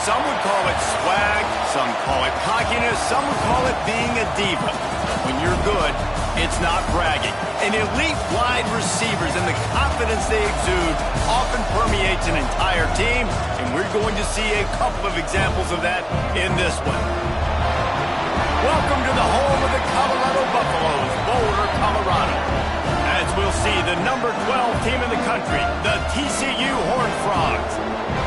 Some would call it swag, some call it cockiness, some would call it being a diva. When you're good, it's not bragging. And elite wide receivers and the confidence they exude often permeates an entire team, and we're going to see a couple of examples of that in this one. Welcome to the home of the Colorado Buffaloes, Boulder, Colorado. As we'll see, the number 12 team in the country, the TCU Horned Frogs,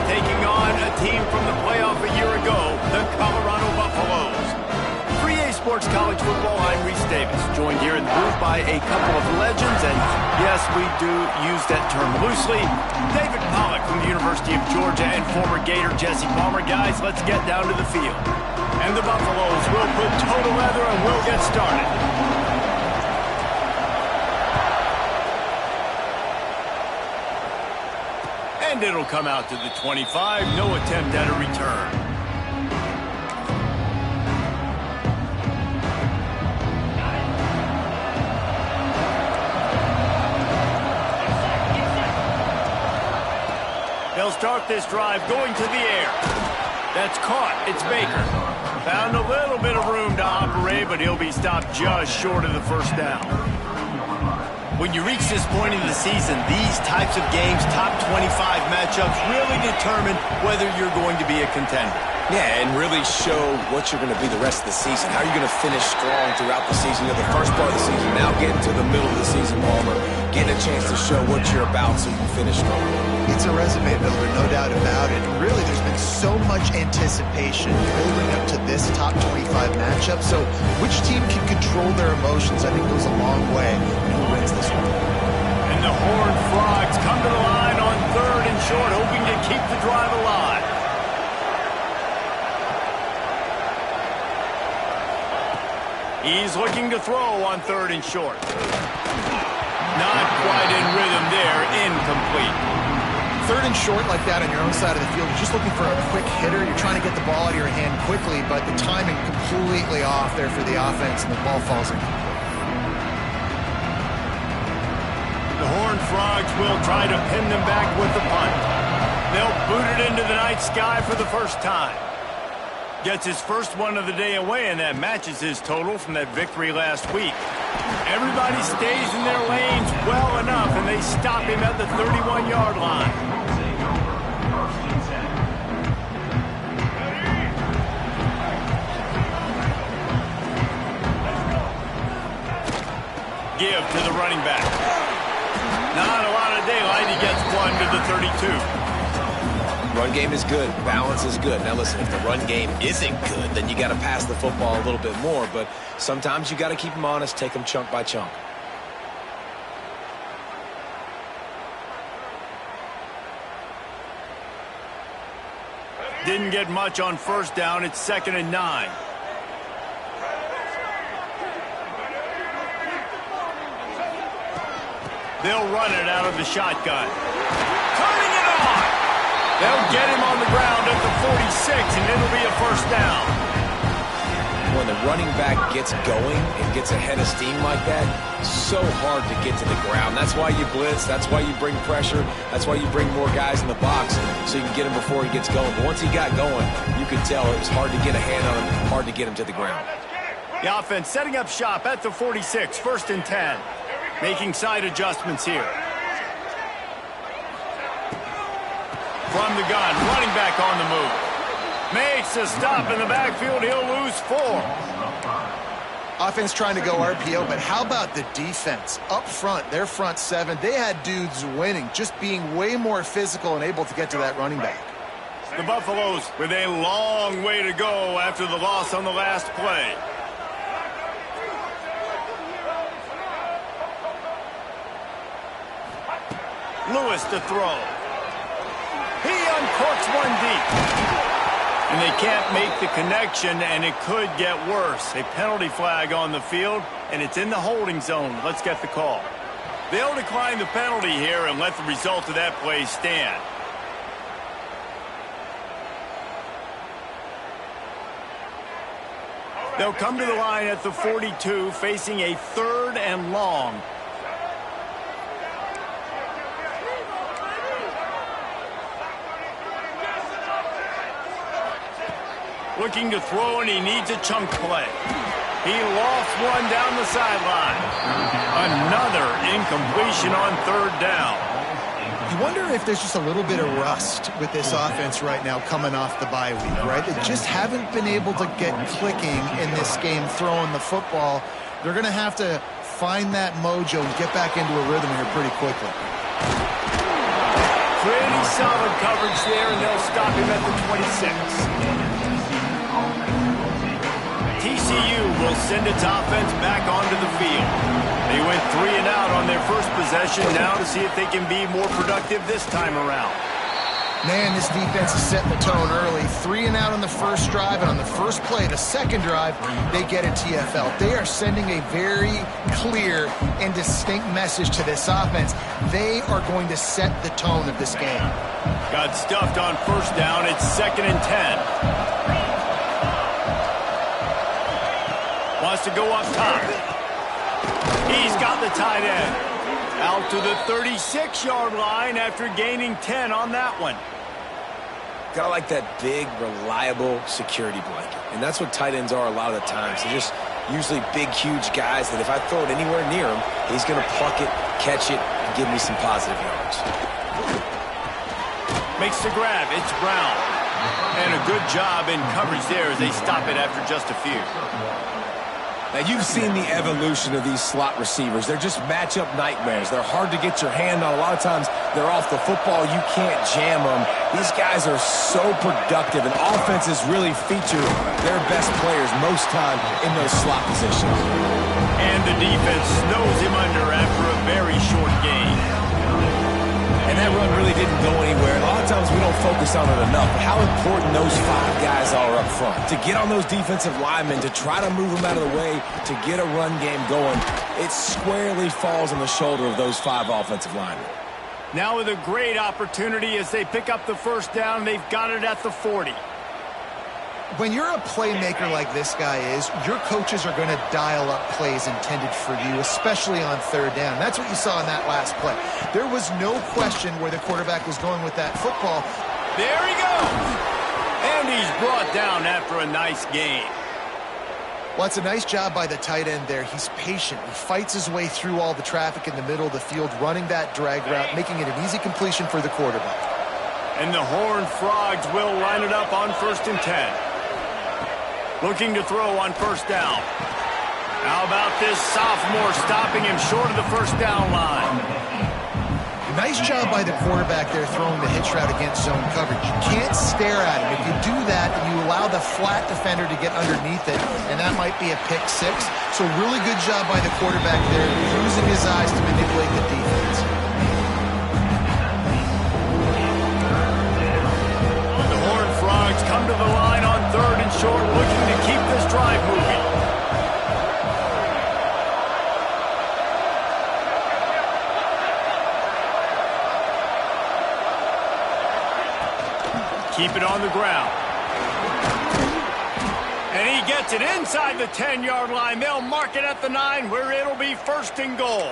taking on a team from the playoff a year ago, the Colorado Buffaloes. 3A Sports College Football, I'm Reese Davis, joined here in the booth by a couple of legends, and yes, we do use that term loosely. David Pollack from the University of Georgia and former Gator Jesse Palmer. Guys, let's get down to the field. And the Buffaloes will put toe to leather and we'll get started. And it'll come out to the 25. No attempt at a return. They'll start this drive going to the air. That's caught. It's Baker. Found a little bit of room to operate, but he'll be stopped just short of the first down. When you reach this point in the season, these types of games, top 25 matchups, really determine whether you're going to be a contender. Yeah, and really show what you're going to be the rest of the season. How are you going to finish strong throughout the season? You know, the first part of the season, now getting to the middle of the season, Palmer, getting a chance to show what you're about so you can finish strong. It's a resume builder, no doubt about it. And really, there's been so much anticipation building up to this top 25 matchup. So which team can control their emotions, I think, goes a long way in who wins this one. And the Horned Frogs come to the line on 3rd and short, hoping to keep the drive alive. He's looking to throw on 3rd and short. Not quite in rhythm there, incomplete. 3rd and short like that on your own side of the field, you're just looking for a quick hitter. You're trying to get the ball out of your hand quickly, but the timing completely off there for the offense, and the ball falls incomplete. The Horned Frogs will try to pin them back with the punt. They'll boot it into the night sky for the first time. Gets his first one of the day away, and that matches his total from that victory last week. Everybody stays in their lanes well enough, and they stop him at the 31-yard line. Give to the running back. Not a lot of daylight. He gets one to the 32. Run game is good. Balance is good. Now, listen, if the run game isn't good, then you got to pass the football a little bit more. But sometimes you got to keep them honest, take them chunk by chunk. Didn't get much on first down. It's 2nd and 9. They'll run it out of the shotgun. Turning it on! They'll get him on the ground at the 46, and it'll be a first down. When the running back gets going and gets ahead of steam like that, so hard to get to the ground. That's why you blitz. That's why you bring pressure. That's why you bring more guys in the box so you can get him before he gets going. But once he got going, you could tell it was hard to get a hand on him, hard to get him to the ground. The offense setting up shop at the 46, 1st and 10. Making side adjustments here. From the gun, running back on the move. Makes a stop in the backfield. He'll lose 4. Offense trying to go RPO, but how about the defense? Up front, their front 7, they had dudes winning, just being way more physical and able to get to that running back. The Buffaloes with a long way to go after the loss on the last play. Lewis to throw. He uncorks one deep. And they can't make the connection, and it could get worse. A penalty flag on the field, and it's in the holding zone. Let's get the call. They'll decline the penalty here and let the result of that play stand. They'll come to the line at the 42, facing a 3rd and long. Looking to throw, and he needs a chunk play. He lost one down the sideline. Another incompletion on third down. You wonder if there's just a little bit of rust with this offense right now coming off the bye week, right? They just haven't been able to get clicking in this game throwing the football. They're going to have to find that mojo and get back into a rhythm here pretty quickly. Pretty solid coverage there, and they'll stop him at the 26. TCU will send its offense back onto the field. They went 3 and out on their first possession, now to see if they can be more productive this time around. Man, this defense is setting the tone early. 3 and out on the first drive, and on the first play, the second drive, they get a TFL. They are sending a very clear and distinct message to this offense. They are going to set the tone of this game. Got stuffed on first down. It's 2nd and 10. Wants to go up top. He's got the tight end. Out to the 36-yard line after gaining 10 on that one. Gotta like that big, reliable security blanket. And that's what tight ends are a lot of the times. They're just usually big, huge guys that if I throw it anywhere near him, he's going to pluck it, catch it, and give me some positive yards. Makes the grab. It's Brown. And a good job in coverage there as they stop it after just a few. Now, you've seen the evolution of these slot receivers. They're just matchup nightmares. They're hard to get your hand on. A lot of times, they're off the football. You can't jam them. These guys are so productive, and offenses really feature their best players most time in those slot positions. And the defense snows him under after a very short gain. And that run really didn't go anywhere. A lot of times we don't focus on it enough. How important those 5 guys are up front. To get on those defensive linemen, to try to move them out of the way, to get a run game going, it squarely falls on the shoulder of those 5 offensive linemen. Now with a great opportunity as they pick up the first down, they've got it at the 40. When you're a playmaker like this guy is, your coaches are going to dial up plays intended for you, especially on third down. That's what you saw in that last play. There was no question where the quarterback was going with that football. There he goes! And he's brought down after a nice gain. Well, it's a nice job by the tight end there. He's patient. He fights his way through all the traffic in the middle of the field, running that drag route, making it an easy completion for the quarterback. And the Horned Frogs will line it up on 1st and 10. Looking to throw on first down. How about this sophomore stopping him short of the first down line? Nice job by the quarterback there throwing the hitch route against zone coverage. You can't stare at him. If you do that, then you allow the flat defender to get underneath it, and that might be a pick 6. So really good job by the quarterback there, using his eyes to manipulate the defense. The Horned Frogs come to the line on 3rd and short, looking to keep this drive moving. Keep it on the ground. And he gets it inside the 10-yard line. They'll mark it at the 9, where it'll be 1st and goal.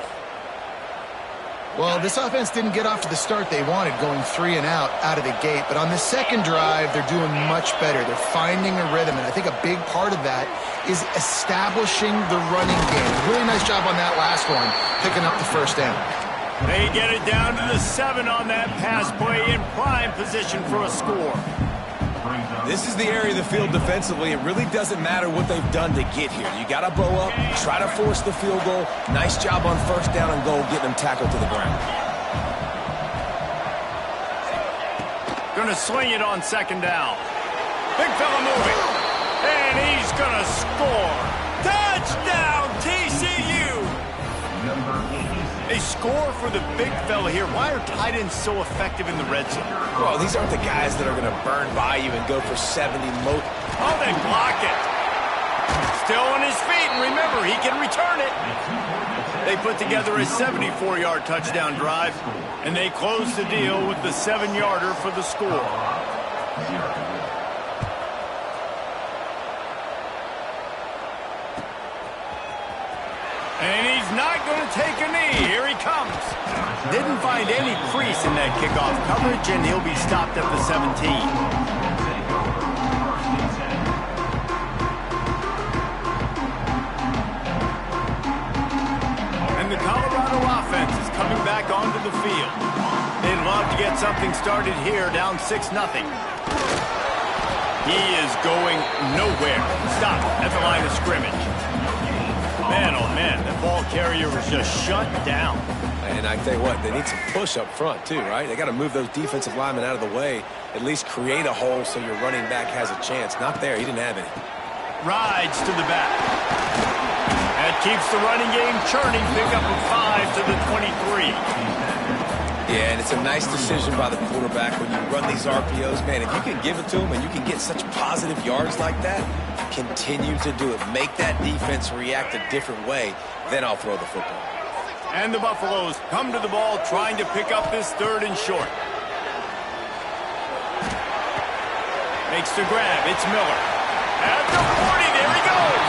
Well, this offense didn't get off to the start they wanted, going 3 and out of the gate. But on the second drive, they're doing much better. They're finding a rhythm, and I think a big part of that is establishing the running game. Really nice job on that last one, picking up the first down. They get it down to the 7 on that pass play, in prime position for a score. This is the area of the field defensively. It really doesn't matter what they've done to get here. You got to bow up, try to force the field goal. Nice job on first down and goal, getting them tackled to the ground. Going to swing it on 2nd down. Big fella moving. And he's going to score. Touchdown, TCU! They score for the big fella here. Why are tight ends so effective in the red zone? Well, these aren't the guys that are going to burn by you and go for 70 Oh, they block it. Still on his feet, and remember, he can return it. They put together a 74-yard touchdown drive, and they close the deal with the 7-yarder for the score. And he's not going to take a knee. Here he comes. Didn't find any crease in that kickoff coverage, and he'll be stopped at the 17. back onto the field. They'd love to get something started here, down 6-0. He is going nowhere. Stop at the line of scrimmage. Man, oh man, that ball carrier was just shut down. And I tell you what, they need some push up front too, right? They got to move those defensive linemen out of the way, at least create a hole so your running back has a chance. Not there. He didn't have any. Rides to the back. That keeps the running game churning. Pick up a 5 to the 23. Yeah, and it's a nice decision by the quarterback when you run these RPOs. Man, if you can give it to him and you can get such positive yards like that, continue to do it. Make that defense react a different way, then I'll throw the football. And the Buffaloes come to the ball trying to pick up this 3rd and short. Makes the grab. It's Miller. At the 40, there he goes.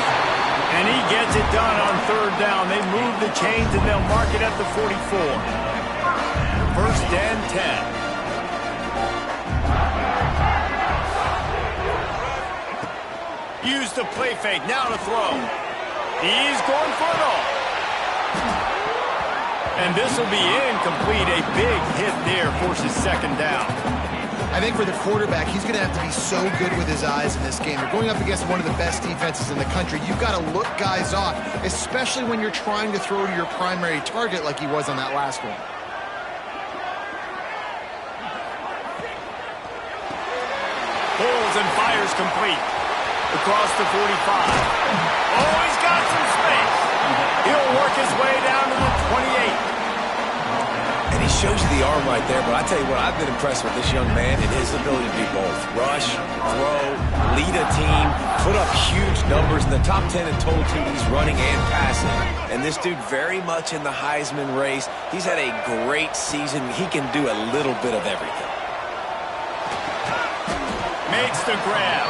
And he gets it done on 3rd down. They move the chains and they'll mark it at the 44. 1st and 10. Use the play fake. Now to throw. He's going for it all. And this will be incomplete. A big hit there forces 2nd down. I think for the quarterback, he's going to have to be so good with his eyes in this game. You're going up against one of the best defenses in the country. You've got to look guys off, especially when you're trying to throw to your primary target like he was on that last one. Pulls and fires complete. Across the 45. Oh, he's got some space. He'll work his way down to the 28. And he shows you the arm right there, but I tell you what, I've been impressed with this young man and his ability to do both. Rush, throw, lead a team, put up huge numbers in the top 10 in total TDs running and passing. And this dude very much in the Heisman race. He's had a great season. He can do a little bit of everything. Makes the grab.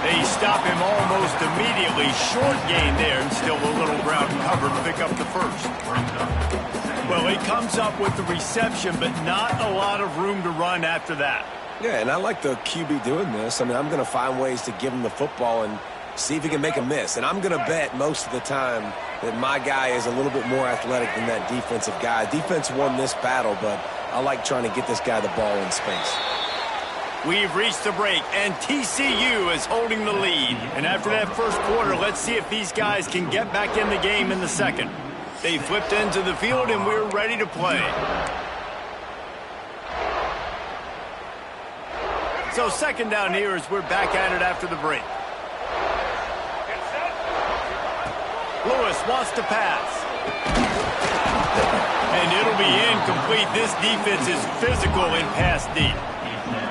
They stop him almost immediately. Short gain there and still a little ground cover to pick up the 1st. Well, he comes up with the reception, but not a lot of room to run after that. Yeah, and I like the QB doing this. I mean, I'm going to find ways to give him the football and see if he can make a miss. And I'm going to bet most of the time that my guy is a little bit more athletic than that defensive guy. Defense won this battle, but I like trying to get this guy the ball in space. We've reached the break, and TCU is holding the lead. And after that 1st quarter, let's see if these guys can get back in the game in the 2nd. They flipped into the field, and we're ready to play. So 2nd down here as we're back at it after the break. Lewis wants to pass. And it'll be incomplete. This defense is physical in pass deep.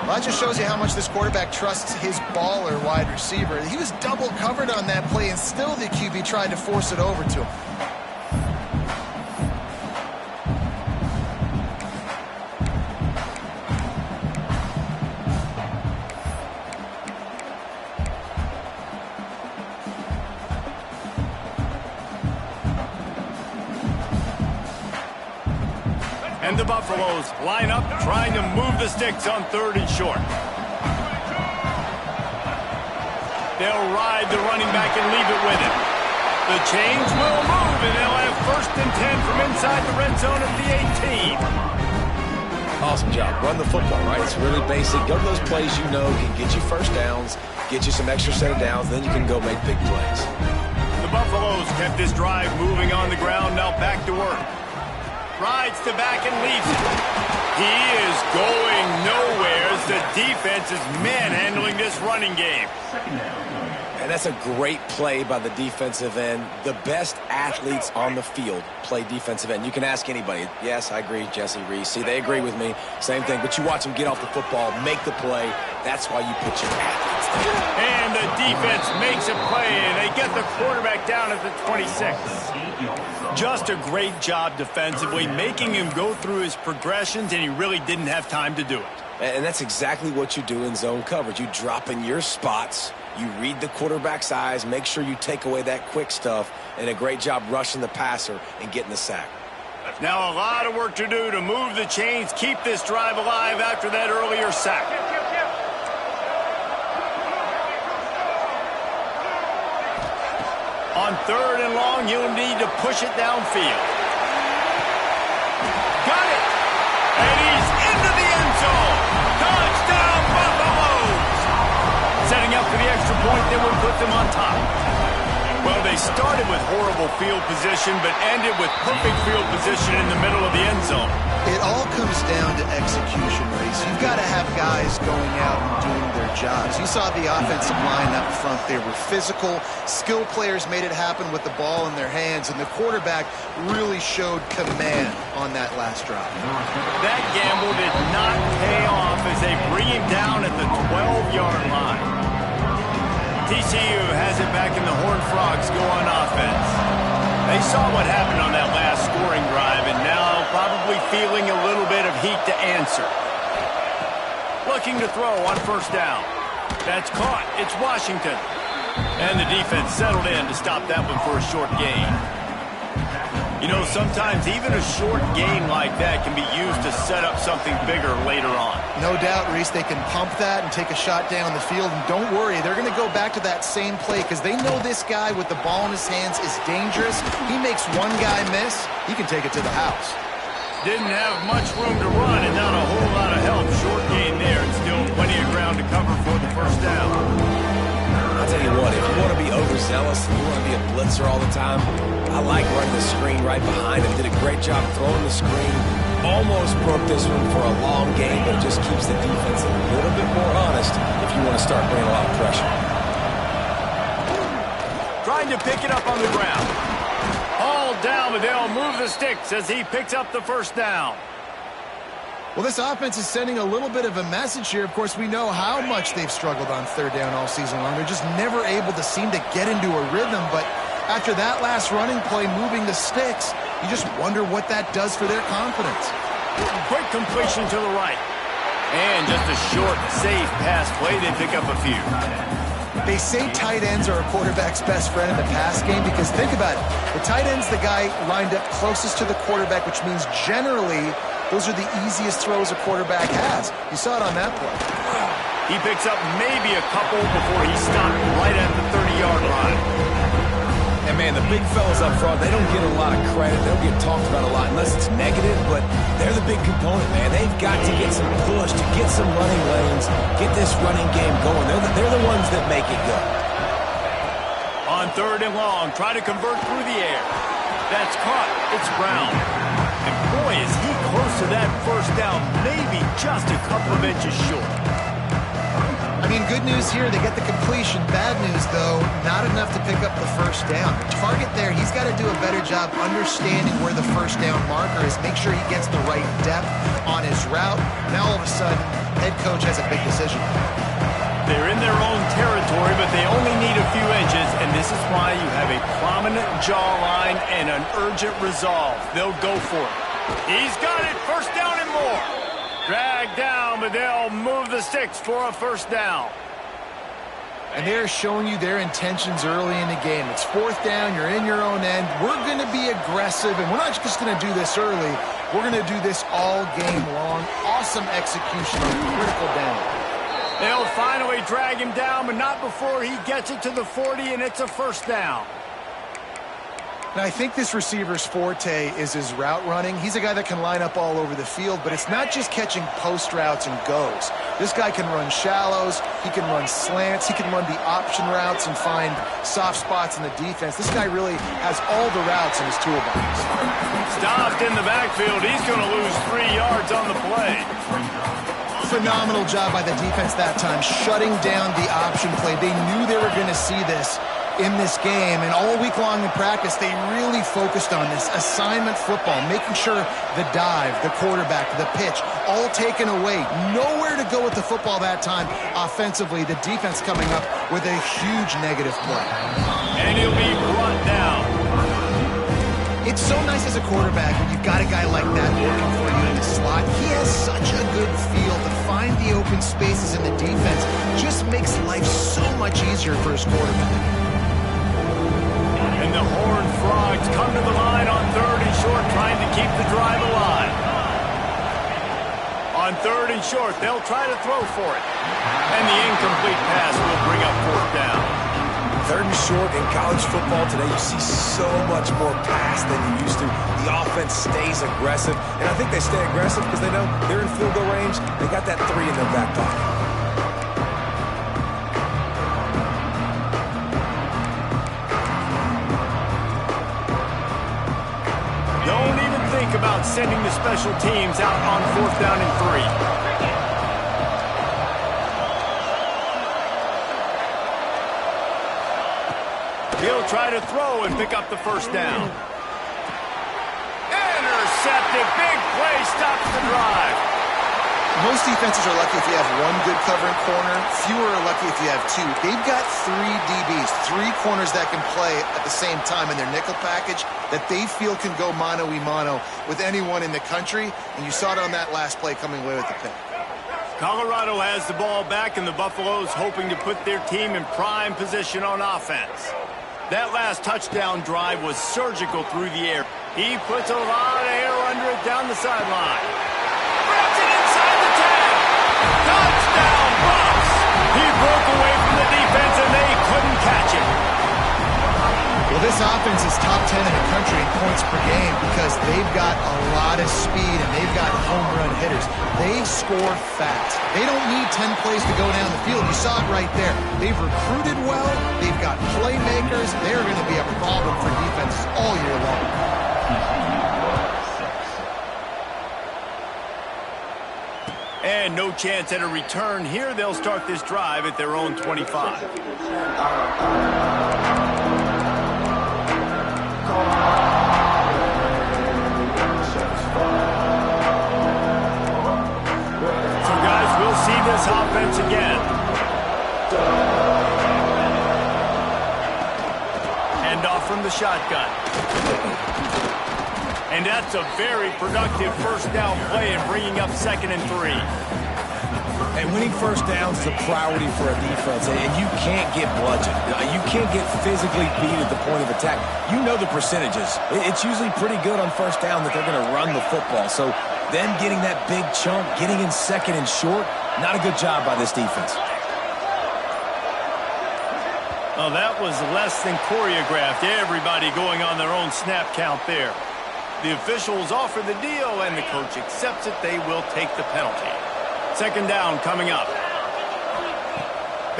Well, that just shows you how much this quarterback trusts his baller wide receiver. He was double covered on that play, and still the QB tried to force it over to him. And the Buffaloes line up trying to move the sticks on 3rd and short. They'll ride the running back and leave it with him. The chains will move, and they'll have 1st and 10 from inside the red zone at the 18. Awesome job. Run the football, right? It's really basic. Go to those plays you know can get you 1st downs, get you some extra set of downs, then you can go make big plays. The Buffaloes kept this drive moving on the ground, now back to work. Rides to back and leaves it. He is going nowhere as the defense is manhandling this running game. And that's a great play by the defensive end. The best athletes on the field play defensive end. You can ask anybody. Yes, I agree, Jesse Reese. See, they agree with me. Same thing. But you watch them get off the football, make the play. That's why you put your athletes there. And the defense makes a play, and they get the quarterback down at the 26. Just a great job defensively, making him go through his progressions, and he really didn't have time to do it. And that's exactly what you do in zone coverage. You drop in your spots, you read the quarterback's eyes, make sure you take away that quick stuff, and a great job rushing the passer and getting the sack. Now a lot of work to do to move the chains, keep this drive alive after that earlier sack. On 3rd and long, you'll need to push it downfield. Got field position, but ended with perfect field position in the middle of the end zone. It all comes down to execution, Reese. You've got to have guys going out and doing their jobs. You saw the offensive line up front. They were physical. Skill players made it happen with the ball in their hands, and the quarterback really showed command on that last drive. That gamble did not pay off as they bring him down at the 12-yard line. TCU has it back in the Horned Frogs go on offense. They saw what happened on that last scoring drive, and now probably feeling a little bit of heat to answer. Looking to throw on first down. That's caught. It's Washington. And the defense settled in to stop that one for a short gain. You know, sometimes even a short gain like that can be used to set up something bigger later on. No doubt, Reese, they can pump that and take a shot down the field. And don't worry, they're going to go back to that same play because they know this guy with the ball in his hands is dangerous. He makes one guy miss, he can take it to the house. Didn't have much room to run and not a whole lot of help. Short gain there and still plenty of ground to cover for the first down. I'll tell you what, if you want to be overzealous, if you want to be a blitzer all the time, I like running the screen right behind him. Did a great job throwing the screen. Almost broke this one for a long game, but it just keeps the defense a little bit more honest if you want to start bringing a lot of pressure. Trying to pick it up on the ground. All down, but they'll move the sticks as he picks up the first down. Well, this offense is sending a little bit of a message here. Of course, we know how much they've struggled on third down all season long. They're just never able to seem to get into a rhythm, but after that last running play, moving the sticks, you just wonder what that does for their confidence. Quick completion to the right. And just a short, safe pass play. They pick up a few. They say tight ends are a quarterback's best friend in the pass game because think about it. The tight end's the guy lined up closest to the quarterback, which means generally those are the easiest throws a quarterback has. You saw it on that play. He picks up maybe a couple before he stopped right at the 30-yard line. And, man, the big fellas up front, they don't get a lot of credit. They don't get talked about a lot unless it's negative, but they're the big component, man. They've got to get some push, to get some running lanes, get this running game going. They're the ones that make it go. On third and long, try to convert through the air. That's caught. It's Brown. And, boy, is he close to that first down, maybe just a couple of inches short. I mean, good news here, they get the completion. Bad news, though, not enough to pick up the first down. The target there, he's got to do a better job understanding where the first down marker is, make sure he gets the right depth on his route. Now, all of a sudden, head coach has a big decision. They're in their own territory, but they only need a few inches, and this is why you have a prominent jawline and an urgent resolve. They'll go for it. He's got it, first down and more. Dragged down, but they'll move the sticks for a first down. And they're showing you their intentions early in the game. It's fourth down, you're in your own end. We're going to be aggressive, and we're not just going to do this early. We're going to do this all game long. Awesome execution on critical down. They'll finally drag him down, but not before he gets it to the 40, and it's a first down. Now, I think this receiver's forte is his route running. He's a guy that can line up all over the field, but it's not just catching post routes and goes. This guy can run shallows, he can run slants, he can run the option routes and find soft spots in the defense. This guy really has all the routes in his toolbox. Stopped in the backfield. He's going to lose 3 yards on the play. Phenomenal job by the defense that time, shutting down the option play. They knew they were going to see this in this game, and all week long in practice, they really focused on this assignment football, making sure the dive, the quarterback, the pitch, all taken away. Nowhere to go with the football that time offensively. The defense coming up with a huge negative play. And he'll be brought down. It's so nice as a quarterback when you've got a guy like that working for you in the slot. He has such a good feel to find the open spaces in the defense. Just makes life so much easier for his quarterback. And the Horned Frogs come to the line on third and short, trying to keep the drive alive. On third and short, they'll try to throw for it. And the incomplete pass will bring up fourth down. Third and short in college football today, you see so much more pass than you used to. The offense stays aggressive, and I think they stay aggressive because they know they're in field goal range. They got that 3 in their back pocket. about sending the special teams out on 4th down and 3? He'll try to throw and pick up the first down. Intercepted. Big play stops the drive. Most defenses are lucky if you have one good covering corner. Fewer are lucky if you have two. They've got 3 DBs, 3 corners that can play at the same time in their nickel package that they feel can go mano-a-mano with anyone in the country. And you saw it on that last play coming away with the pick. Colorado has the ball back, and the Buffaloes hoping to put their team in prime position on offense. That last touchdown drive was surgical through the air. He puts a lot of air under it down the sideline. Grabs it inside the 10. Touchdown, Buffs! He broke away from the defense, and they couldn't catch him. Well, this offense is top 10 in the country in points per game because they've got a lot of speed and they've got home run hitters. They score fast. They don't need 10 plays to go down the field. You saw it right there. They've recruited well. They've got playmakers. They're going to be a problem for defenses all year long. And no chance at a return here. They'll start this drive at their own 25. So, guys, we'll see this offense again. Hand off from the shotgun. And that's a very productive first down play in bringing up 2nd and 3. And winning first downs is a priority for a defense, and you can't get bludgeoned. You can't get physically beat at the point of attack. You know the percentages. It's usually pretty good on first down that they're going to run the football. So them getting that big chunk, getting in 2nd and short, not a good job by this defense. Well, that was less than choreographed. Everybody going on their own snap count there. The officials offer the deal, and the coach accepts it. They will take the penalty. 2nd down coming up.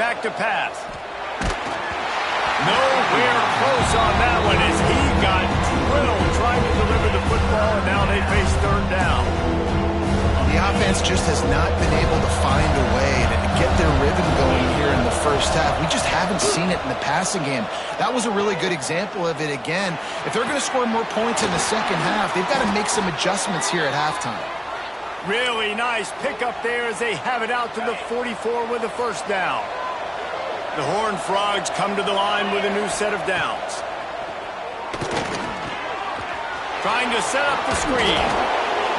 Back to pass. Nowhere close on that one as he got drilled trying to deliver the football, and now they face 3rd down. The offense just has not been able to find a way to get their rhythm going here in the first half. We just haven't seen it in the passing game. That was a really good example of it again. If they're going to score more points in the second half, they've got to make some adjustments here at halftime. Really nice pickup there as they have it out to the 44 with the first down. The Horned Frogs come to the line with a new set of downs. Trying to set up the screen.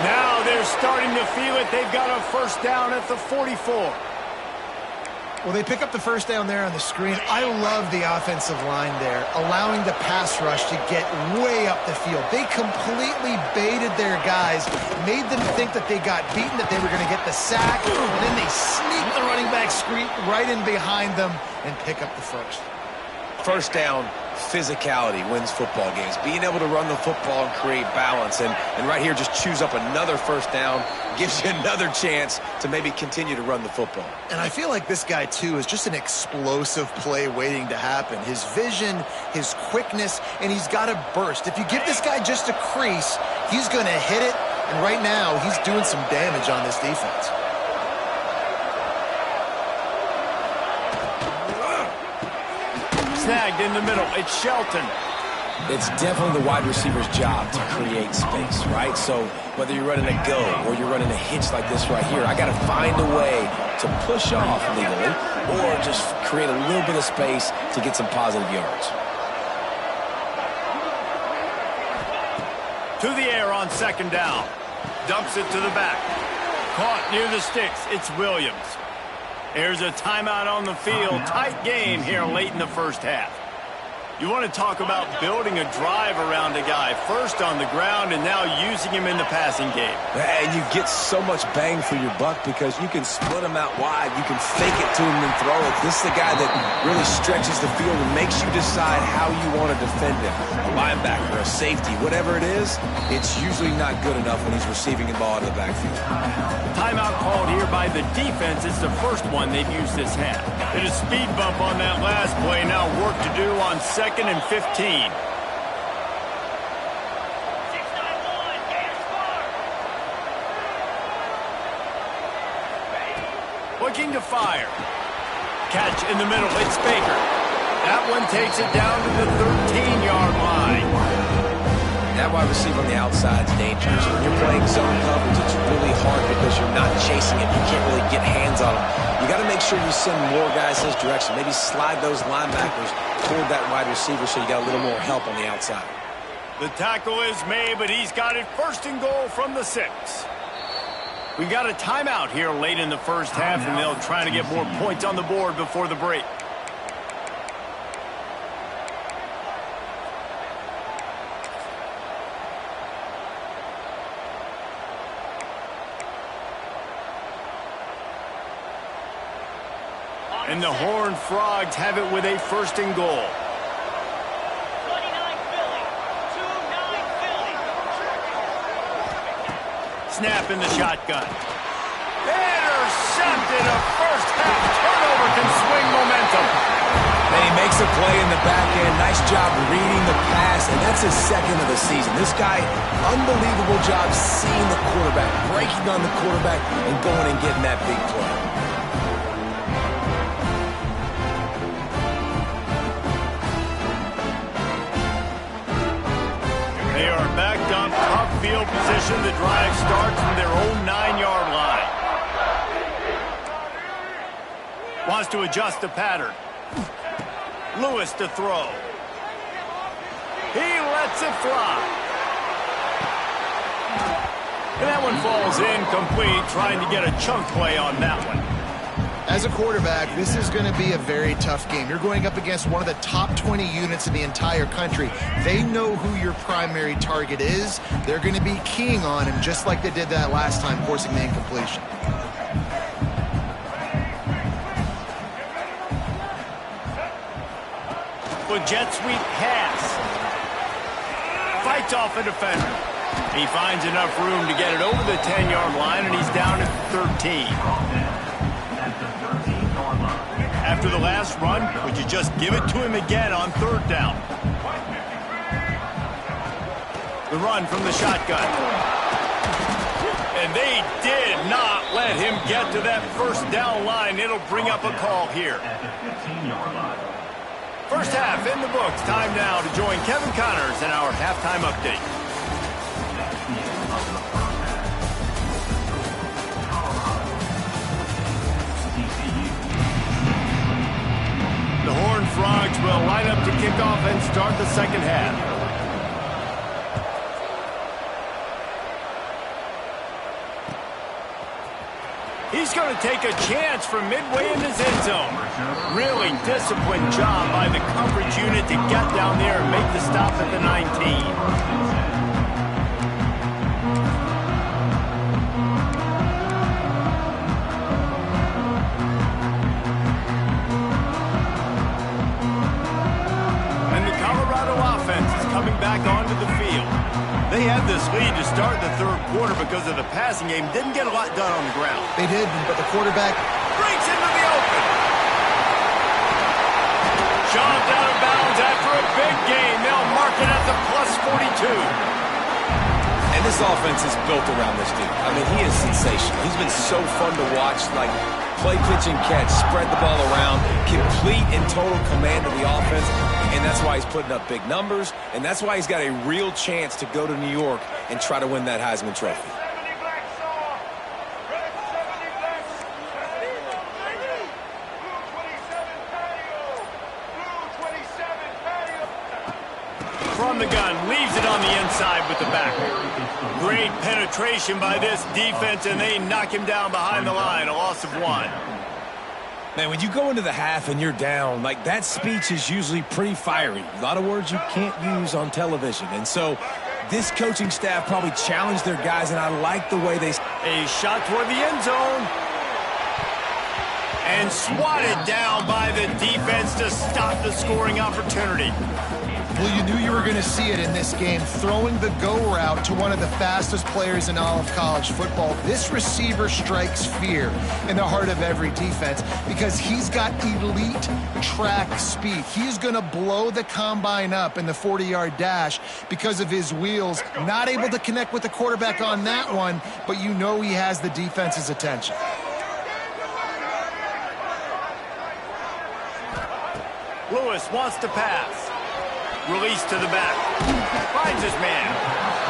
Now they're starting to feel it. They've got a first down at the 44. Well, they pick up the first down there on the screen. I love the offensive line there, allowing the pass rush to get way up the field. They completely baited their guys, made them think that they got beaten, that they were going to get the sack, and then they sneak the running back screen right in behind them and pick up the first. First down, physicality wins football games. Being able to run the football and create balance. And right here, just choose up another first down, gives you another chance to maybe continue to run the football. And I feel like this guy, too, is just an explosive play waiting to happen. His vision, his quickness, and he's got a burst. If you give this guy just a crease, he's going to hit it. And right now, he's doing some damage on this defense. Snagged in the middle. It's Shelton. It's definitely the wide receiver's job to create space, right? So whether you're running a go or you're running a hitch like this right here, I got to find a way to push off legally or just create a little bit of space to get some positive yards. To the air on 2nd down. Dumps it to the back. Caught near the sticks. It's Williams. There's a timeout on the field. Tight game here late in the first half. You want to talk about building a drive around a guy. First on the ground and now using him in the passing game. And you get so much bang for your buck because you can split him out wide. You can fake it to him and throw it. This is the guy that really stretches the field and makes you decide how you want to defend him. A linebacker, a safety, whatever it is, it's usually not good enough when he's receiving the ball in the backfield. Timeout called here by the defense. It's the first one they've used this half. Hit a speed bump on that last play. Now work to do on 2nd and 15. looking to fire. Catch in the middle. It's Baker. That one takes it down to the 13-yard line. That wide receiver on the outside is dangerous. When you're playing zone coverage, it's really hard because you're not chasing him. You can't really get hands on him. You got to make sure you send more guys his direction. Maybe slide those linebackers toward that wide receiver so you got a little more help on the outside. The tackle is made, but he's got it first and goal from the 6. We got a timeout here late in the first half, and they'll try to get more points on the board before the break. And the Horned Frogs have it with a first and goal. 29 Philly. 2-9 Philly. Snap in the shotgun. Intercepted. A first half turnover can swing momentum. And he makes a play in the back end. Nice job reading the pass, and that's his second of the season. This guy, unbelievable job seeing the quarterback, breaking on the quarterback, and going and getting that big play. They are backed up, top field position. The drive starts from their own 9-yard line. Wants to adjust the pattern. Lewis to throw. He lets it fly. And that one falls incomplete, trying to get a chunk play on that one. As a quarterback, this is going to be a very tough game. You're going up against one of the top 20 units in the entire country. They know who your primary target is. They're going to be keying on him just like they did that last time, forcing the incompletion. With jet sweep pass. Fights off a defender. He finds enough room to get it over the 10-yard line, and he's down at 13. After the last run, would you just give it to him again on third down? The run from the shotgun. And they did not let him get to that first down line. It'll bring up a call here. First half in the books. Time now to join Kevin Connors in our halftime update. The Horned Frogs will line up to kick off and start the second half. He's going to take a chance from midway in his end zone. Really disciplined job by the coverage unit to get down there and make the stop at the 19. Coming back onto the field. They had this lead to start the third quarter because of the passing game. Didn't get a lot done on the ground. They did, but the quarterback breaks into the open. Shoved out of bounds after a big gain. They'll mark it at the plus 42. And this offense is built around this dude. I mean, he is sensational. He's been so fun to watch, like play, pitch, and catch, spread the ball around, complete and total command of the offense, and that's why he's putting up big numbers, and that's why he's got a real chance to go to New York and try to win that Heisman Trophy. From the gun, leaves it on the inside with the back. Great penetration by this defense, and they knock him down behind the line, a loss of 1. Man, when you go into the half and you're down, like that speech is usually pretty fiery. A lot of words you can't use on television. And so this coaching staff probably challenged their guys, and I like the way they... A shot toward the end zone. And swatted down by the defense to stop the scoring opportunity. Well, you knew you were going to see it in this game, throwing the go route to one of the fastest players in all of college football. This receiver strikes fear in the heart of every defense because he's got elite track speed. He's going to blow the combine up in the 40-yard dash because of his wheels. Not able to connect with the quarterback on that one, but you know he has the defense's attention. Lewis wants to pass. Release to the back. Finds his man.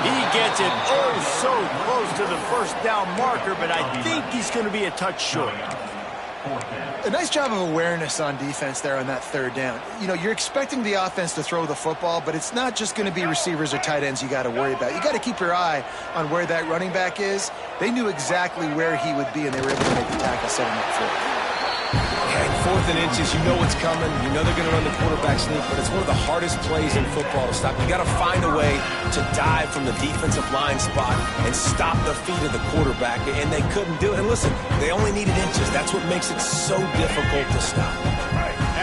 He gets it oh so close to the first down marker, but I think he's going to be a touch short. A nice job of awareness on defense there on that third down. You know, you're expecting the offense to throw the football, but it's not just going to be receivers or tight ends you got to worry about. You got to keep your eye on where that running back is. They knew exactly where he would be, and they were able to make the tackle, setting up for it. Yeah, 4th and inches, you know what's coming. You know they're going to run the quarterback sneak, but it's one of the hardest plays in football to stop. You got to find a way to dive from the defensive line spot and stop the feet of the quarterback, and they couldn't do it. And listen, they only needed inches. That's what makes it so difficult to stop.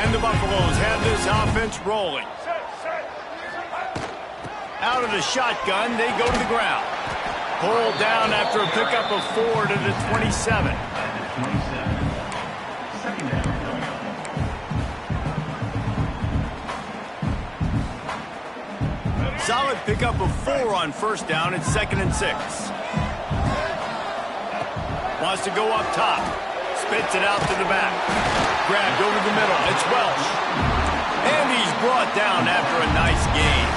And the Buffaloes have this offense rolling. Out of the shotgun, they go to the ground. Pulled down after a pickup of 4 to the 27. Solid pickup of 4 on first down. It's 2nd and 6. Wants to go up top. Spits it out to the back. Grabbed over the middle. It's Welch. And he's brought down after a nice gain.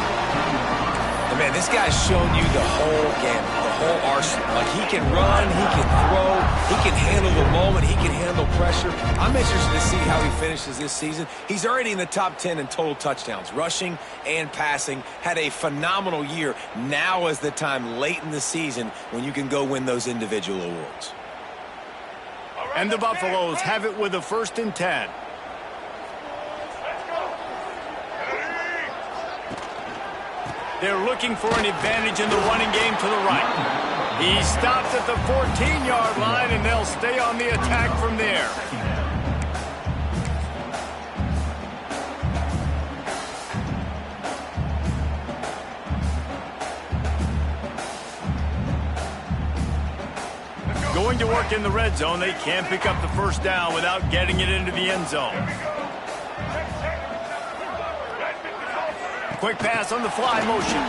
And man, this guy's shown you the whole gamut, the whole arsenal. Like, he can run, he can throw, he can handle the moment, he can handle pressure. I'm interested to see how he finishes this season. He's already in the top 10 in total touchdowns, rushing and passing. Had a phenomenal year. Now is the time late in the season when you can go win those individual awards. And the Buffaloes have it with a 1st and 10. They're looking for an advantage in the running game to the right. He stops at the 14-yard line, and they'll stay on the attack from there. Going to work in the red zone. They can't pick up the first down without getting it into the end zone. Quick pass on the fly motion.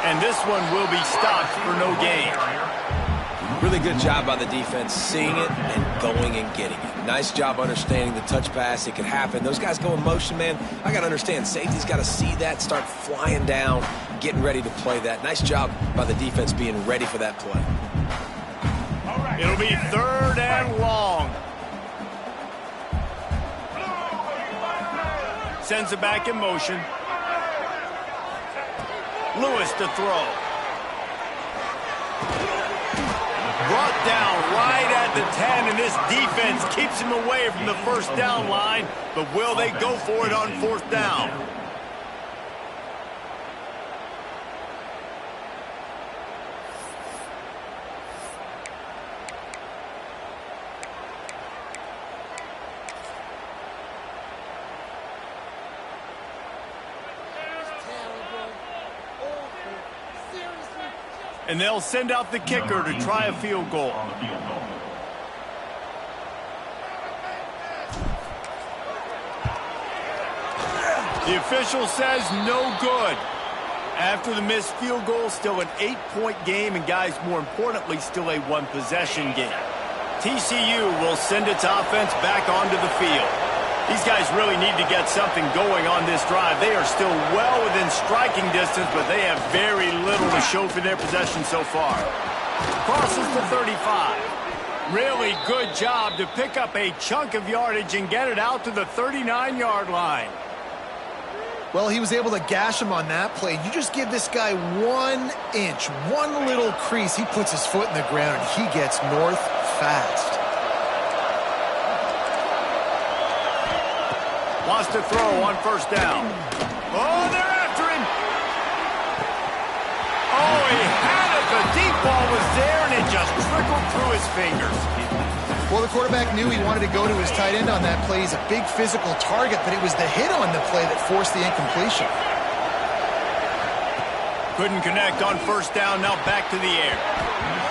And this one will be stopped for no gain. Really good job by the defense, seeing it and going and getting it. Nice job understanding the touch pass. It could happen. Those guys go in motion, man. I got to understand, safety's got to see that, start flying down, getting ready to play that. Nice job by the defense being ready for that play. It'll be 3rd and long. Sends it back in motion. Lewis to throw. Brought down right at the 10, and this defense keeps him away from the first down line. But will they go for it on 4th down? And they'll send out the kicker to try a field goal. The official says no good. After the missed field goal, still an 8-point game, and guys, more importantly, still a 1-possession game. TCU will send its offense back onto the field. These guys really need to get something going on this drive. They are still well within striking distance, but they have very little to show for their possession so far. Crosses the 35. Really good job to pick up a chunk of yardage and get it out to the 39-yard line. Well, he was able to gash him on that play. You just give this guy 1 inch, one little crease. He puts his foot in the ground, and he gets north fast. Wants to throw on first down. Oh, they're after him. Oh, he had it. The deep ball was there, and it just trickled through his fingers. Well, the quarterback knew he wanted to go to his tight end on that play. He's a big physical target, but it was the hit on the play that forced the incompletion. Couldn't connect on first down, now back to the air.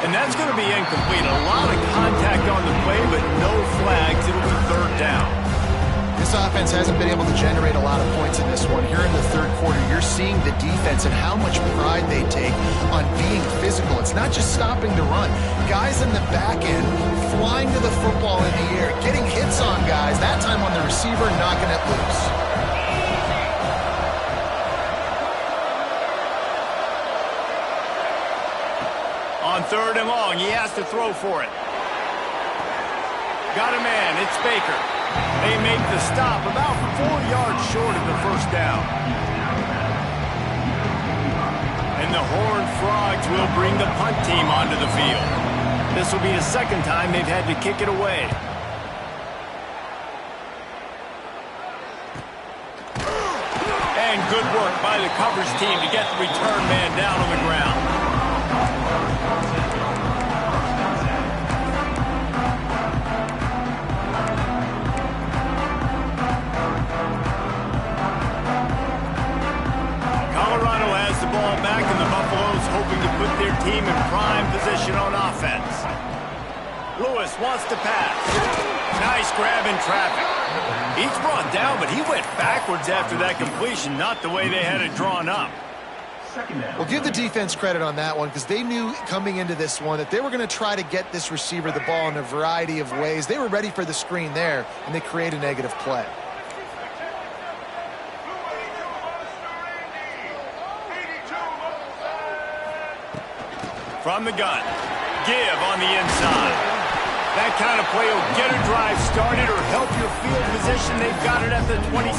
And that's going to be incomplete. A lot of contact on the play, but no flags. It'll be 3rd down. This offense offense hasn't been able to generate a lot of points in this one. Here in the third quarter, you're seeing the defense and how much pride they take on being physical. It's not just stopping to run. Guys in the back end flying to the football in the air, getting hits on guys, that time on the receiver, knocking it loose. On third and long, he has to throw for it. Got a man, it's Baker. They make the stop about 4 yards short of the first down. And the Horned Frogs will bring the punt team onto the field. This will be the second time they've had to kick it away. And good work by the coverage team to get the return man down on the ground. Ball back, and the Buffaloes hoping to put their team in prime position on offense. Lewis wants to pass. Nice grab in traffic. He's brought down, but he went backwards after that completion, not the way they had it drawn up. Well, give the defense credit on that one because they knew coming into this one that they were going to try to get this receiver the ball in a variety of ways. They were ready for the screen there, and they create a negative play. From the gun, give on the inside. That kind of play will get a drive started or help your field position. They've got it at the 27.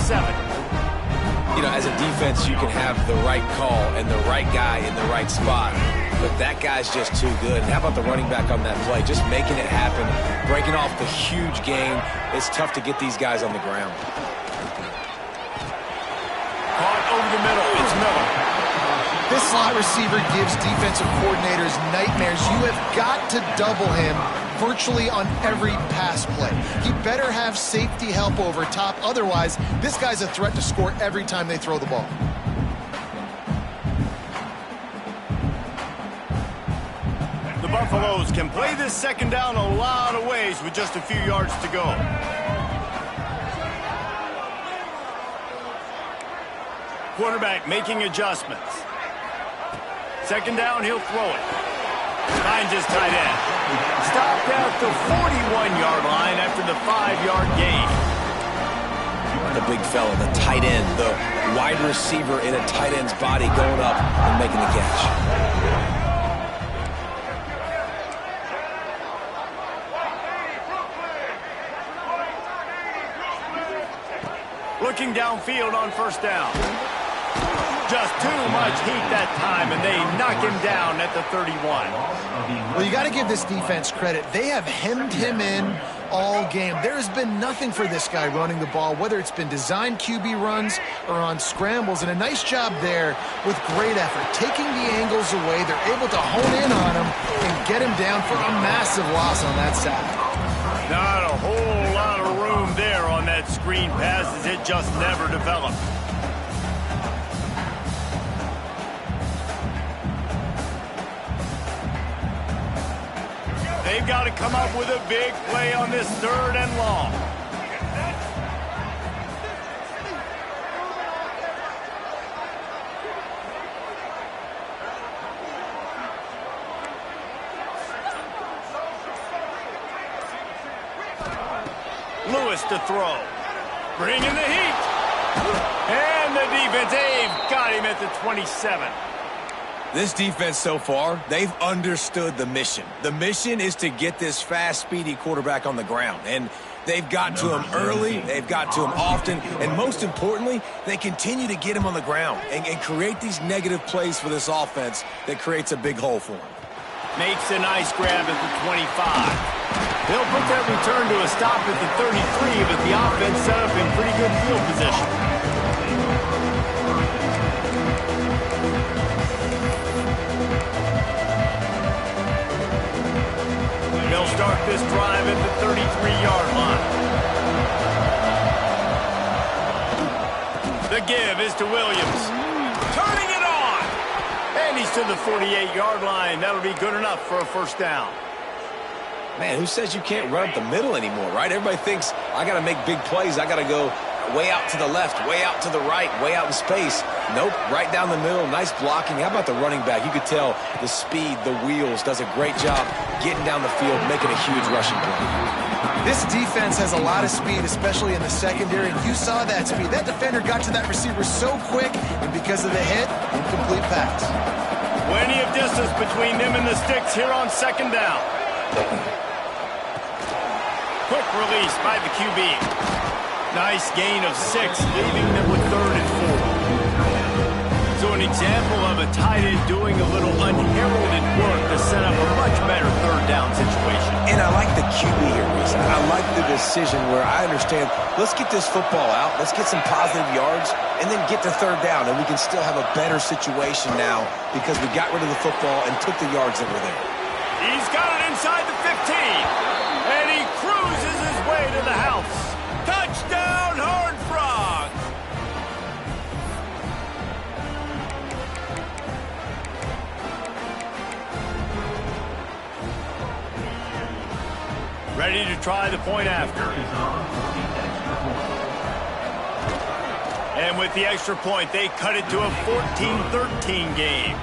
You know, as a defense, you can have the right call and the right guy in the right spot, but that guy's just too good. And how about the running back on that play? Just making it happen, breaking off the huge gain. It's tough to get these guys on the ground. Caught over the middle. It's Miller. This slot receiver gives defensive coordinators nightmares. You have got to double him virtually on every pass play. He better have safety help over top. Otherwise, this guy's a threat to score every time they throw the ball. The Buffaloes can play this second down a lot of ways with just a few yards to go. Quarterback making adjustments. Second down, he'll throw it. Finds his tight end. Stopped at the 41-yard line after the 5-yard gain. The big fella, the tight end, the wide receiver in a tight end's body going up and making the catch. Looking downfield on first down. Just too much heat that time, and they knock him down at the 31. Well, you got to give this defense credit. They have hemmed him in all game. There has been nothing for this guy running the ball, whether it's been designed QB runs or on scrambles, and a nice job there with great effort. Taking the angles away, they're able to hone in on him and get him down for a massive loss on that side. Not a whole lot of room there on that screen pass as it just never developed. They've got to come up with a big play on this third and long. Lewis to throw. Bringing the heat. And the defense, they've got him at the 27. This defense so far, they've understood the mission. The mission is to get this fast, speedy quarterback on the ground. And they've got to him early, they've got to him often, and most importantly, they continue to get him on the ground and create these negative plays for this offense that creates a big hole for him. Makes a nice grab at the 25. They'll put that return to a stop at the 33, but the offense set up in pretty good field position. They'll start this drive at the 33-yard line. The give is to Williams. Turning it on! And he's to the 48-yard line. That'll be good enough for a first down. Man, who says you can't run up the middle anymore, right? Everybody thinks, I got to make big plays. I got to go way out to the left, way out to the right, way out in space. Nope, right down the middle. Nice blocking. How about the running back? You could tell the speed, the wheels, does a great job getting down the field, making a huge rushing play. This defense has a lot of speed, especially in the secondary, and you saw that speed. That defender got to that receiver so quick, and because of the hit, incomplete pass. Plenty of distance between them and the sticks here on second down. Quick release by the QB. Nice gain of 6, leaving them with 3rd and 4. So an example of a tight end doing a little unheralded work to set up a much better 3rd down situation. And I like the QB here, Reese. I like the decision where I understand, let's get this football out, let's get some positive yards, and then get to 3rd down, and we can still have a better situation now because we got rid of the football and took the yards that were there. He's got it inside the 15, and he cruises his way to the house. Touchdown, Horned Frogs! Ready to try the point after. And with the extra point, they cut it to a 14-13 game.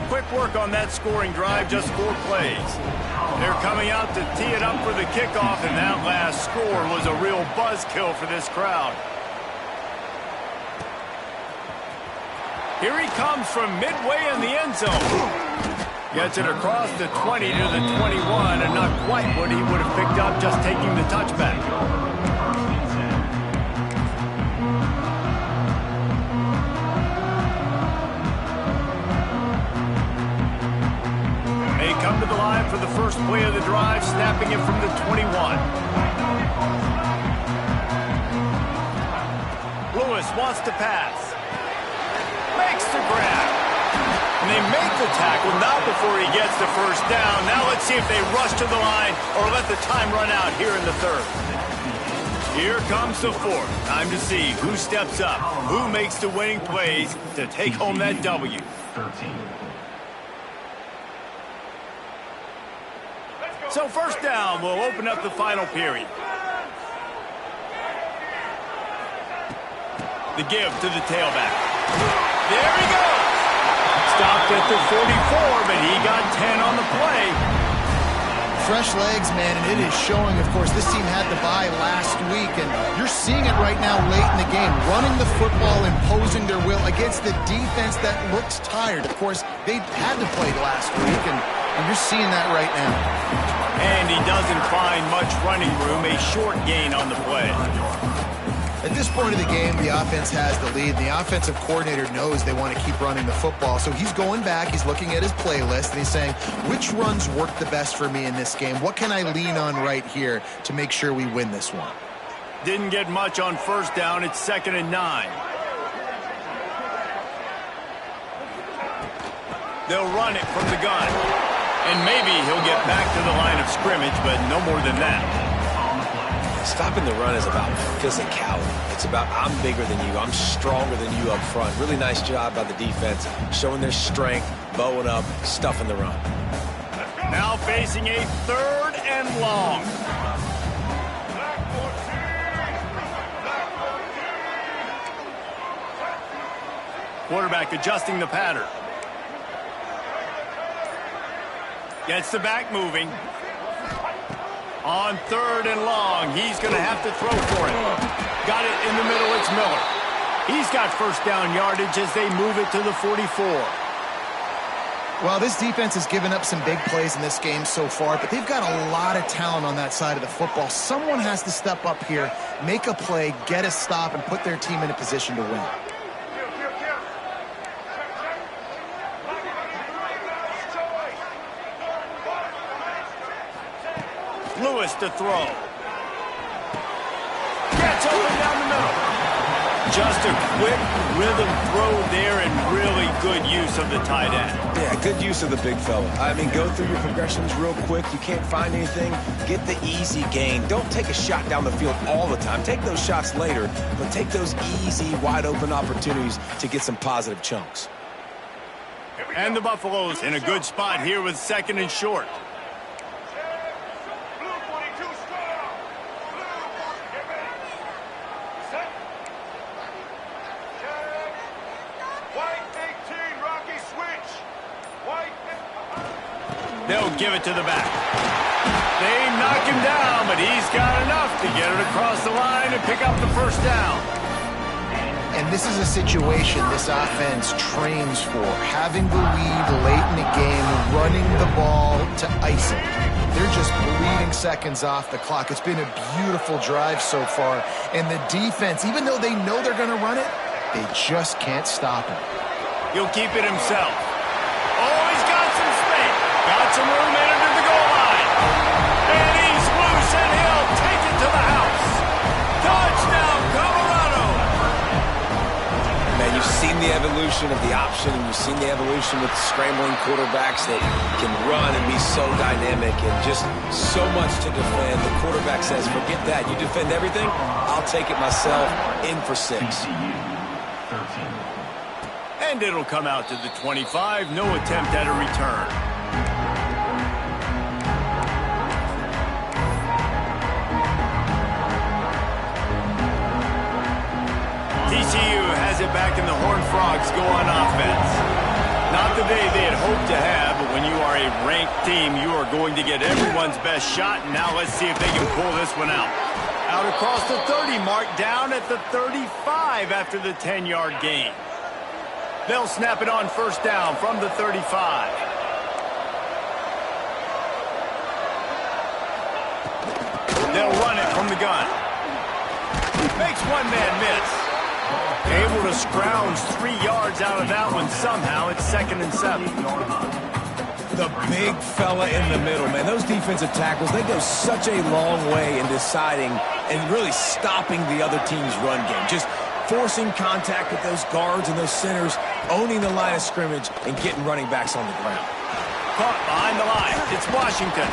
Quick work on that scoring drive, just 4 plays. They're coming out to tee it up for the kickoff, and that last score was a real buzzkill for this crowd. Here he comes from midway in the end zone. Gets it across the 20 to the 21, and not quite what he would have picked up just taking the touchback. They come to the line for the first play of the drive, snapping it from the 21. Lewis wants to pass. Makes the grab. And they make the tackle, not before he gets the first down. Now let's see if they rush to the line or let the time run out here in the 3rd. Here comes the 4th. Time to see who steps up, who makes the winning plays to take home that W. So first down will open up the final period. The give to the tailback. There he goes. Stopped at the 44, but he got 10 on the play. Fresh legs, man, and it is showing, of course, this team had the bye last week, and you're seeing it right now late in the game, running the football, imposing their will against the defense that looks tired. Of course, they had to play last week, and you're seeing that right now. And he doesn't find much running room, a short gain on the play. At this point of the game, the offense has the lead. The offensive coordinator knows they want to keep running the football. So he's going back, he's looking at his playlist, and he's saying, which runs work the best for me in this game? What can I lean on right here to make sure we win this one? Didn't get much on first down. It's 2nd and 9. They'll run it from the gun. And maybe he'll get back to the line of scrimmage, but no more than that. Stopping the run is about physicality. It's about I'm bigger than you, I'm stronger than you up front. Really nice job by the defense, showing their strength, bowing up, stuffing the run. Now facing a 3rd and long. Quarterback adjusting the pattern. Gets the back moving. On 3rd and long, he's going to have to throw for it. Got it in the middle, it's Miller. He's got first down yardage as they move it to the 44. Well, this defense has given up some big plays in this game so far, but they've got a lot of talent on that side of the football. Someone has to step up here, make a play, get a stop, and put their team in a position to win. Lewis to throw. Gets open down the middle. Just a quick rhythm throw there and really good use of the tight end. Yeah, good use of the big fella. I mean, go through your progressions real quick. You can't find anything. Get the easy gain. Don't take a shot down the field all the time. Take those shots later, but take those easy, wide open opportunities to get some positive chunks. And the Buffaloes in a good spot here with 2nd and short. They'll give it to the back. They knock him down, but he's got enough to get it across the line and pick up the first down. And this is a situation this offense trains for. Having the lead late in the game, running the ball to ice it. They're just bleeding seconds off the clock. It's been a beautiful drive so far. And the defense, even though they know they're going to run it, they just can't stop him. He'll keep it himself. Oh, he's got some space. Got some room in under the goal line. And he's loose, and he'll take it to the house. Touchdown, Colorado. Man, you've seen the evolution of the option, and you've seen the evolution with scrambling quarterbacks that can run and be so dynamic and just so much to defend. The quarterback says, forget that. You defend everything, I'll take it myself. In for 6. And it'll come out to the 25. No attempt at a return. TCU has it back, and the Horned Frogs go on offense. Not the day they had hoped to have, but when you are a ranked team, you are going to get everyone's best shot. And now let's see if they can pull this one out. Out across the 30 mark, down at the 35 after the 10-yard gain. They'll snap it on first down from the 35. They'll run it from the gun. Makes one man miss. Able to scrounge 3 yards out of that one somehow. It's 2nd and 7. The big fella in the middle, man. Those defensive tackles, they go such a long way in deciding and really stopping the other team's run game. Just forcing contact with those guards and those centers, owning the line of scrimmage, and getting running backs on the ground. Caught behind the line. It's Washington.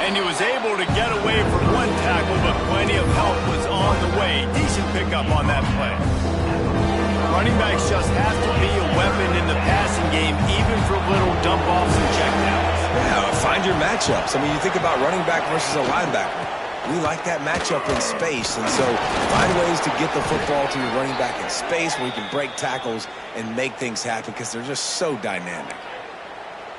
And he was able to get away from one tackle, but plenty of help was on the way. Decent pickup on that play. Running backs just have to be a weapon in the passing game, even for little dump-offs and checkdowns. Yeah, find your matchups. I mean, you think about running back versus a linebacker. We like that matchup in space, and so find ways to get the football to your running back in space where you can break tackles and make things happen because they're just so dynamic.